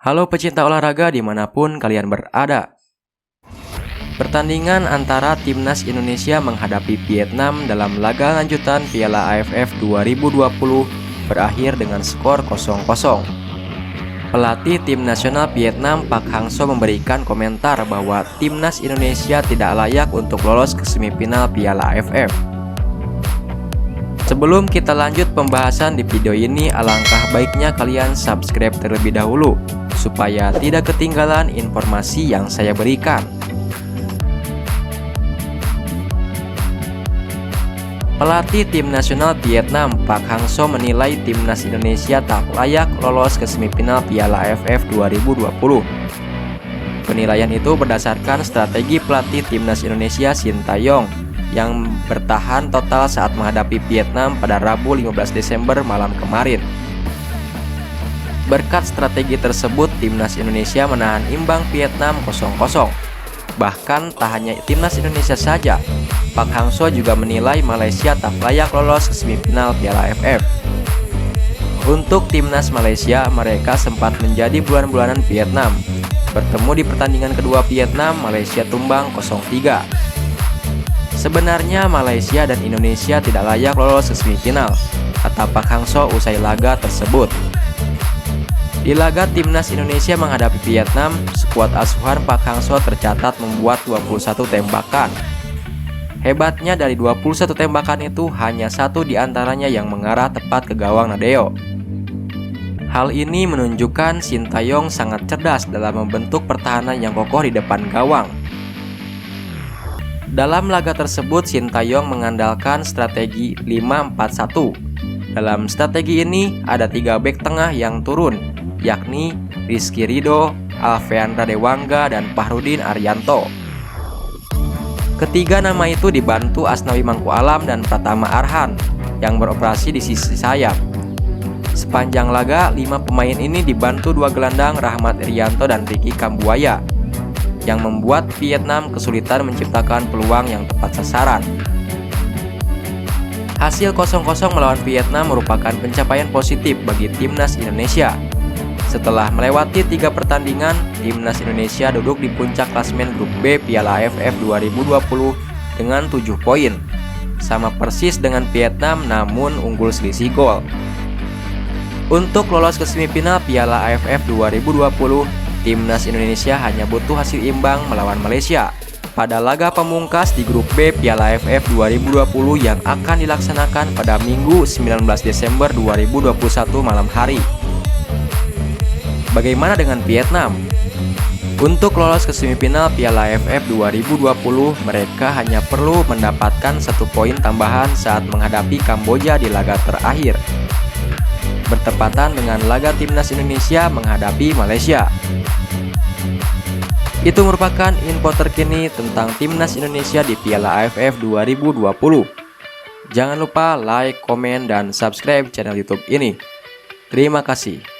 Halo pecinta olahraga dimanapun kalian berada. Pertandingan antara Timnas Indonesia menghadapi Vietnam dalam laga lanjutan Piala AFF 2020 berakhir dengan skor 0-0. Pelatih tim nasional Vietnam Park Hang-seo memberikan komentar bahwa Timnas Indonesia tidak layak untuk lolos ke semifinal Piala AFF. Sebelum kita lanjut pembahasan di video ini, alangkah baiknya kalian subscribe terlebih dahulu supaya tidak ketinggalan informasi yang saya berikan. Pelatih tim nasional Vietnam Park Hang-seo menilai Timnas Indonesia tak layak lolos ke semifinal Piala AFF 2020. Penilaian itu berdasarkan strategi pelatih Timnas Indonesia Sintayong yang bertahan total saat menghadapi Vietnam pada Rabu 15 Desember malam kemarin. Berkat strategi tersebut, Timnas Indonesia menahan imbang Vietnam 0-0. Bahkan tak hanya Timnas Indonesia saja, Park Hang-seo juga menilai Malaysia tak layak lolos ke semifinal Piala AFF. Untuk Timnas Malaysia, mereka sempat menjadi bulan-bulanan Vietnam. Bertemu di pertandingan kedua Vietnam, Malaysia tumbang 0-3. Sebenarnya Malaysia dan Indonesia tidak layak lolos ke semifinal, kata Park Hang-seo usai laga tersebut. Di laga Timnas Indonesia menghadapi Vietnam, skuad asuhan Park Hang-seo tercatat membuat 21 tembakan. Hebatnya dari 21 tembakan itu hanya satu di antaranya yang mengarah tepat ke gawang Nadeo. Hal ini menunjukkan Sintayong sangat cerdas dalam membentuk pertahanan yang kokoh di depan gawang. Dalam laga tersebut, Sintayong mengandalkan strategi 5-4-1. Dalam strategi ini, ada 3 bek tengah yang turun, yakni Rizky Ridho, Alfeandra Dewangga, dan Fahrudin Arianto. Ketiga nama itu dibantu Asnawi Mangkualam dan Pratama Arhan yang beroperasi di sisi sayap. Sepanjang laga, 5 pemain ini dibantu 2 gelandang Rahmat Irianto dan Ricky Kambuaya, yang membuat Vietnam kesulitan menciptakan peluang yang tepat sasaran. Hasil 0-0 melawan Vietnam merupakan pencapaian positif bagi Timnas Indonesia. Setelah melewati 3 pertandingan, Timnas Indonesia duduk di puncak klasemen grup B Piala AFF 2020 dengan 7 poin. Sama persis dengan Vietnam namun unggul selisih gol. Untuk lolos ke semifinal Piala AFF 2020, Timnas Indonesia hanya butuh hasil imbang melawan Malaysia pada laga pamungkas di grup B Piala AFF 2020 yang akan dilaksanakan pada Minggu 19 Desember 2021 malam hari. Bagaimana dengan Vietnam? Untuk lolos ke semifinal Piala AFF 2020, mereka hanya perlu mendapatkan 1 poin tambahan saat menghadapi Kamboja di laga terakhir, bertepatan dengan laga Timnas Indonesia menghadapi Malaysia. Itu merupakan info terkini tentang Timnas Indonesia di Piala AFF 2020. Jangan lupa like, komen, dan subscribe channel YouTube ini. Terima kasih.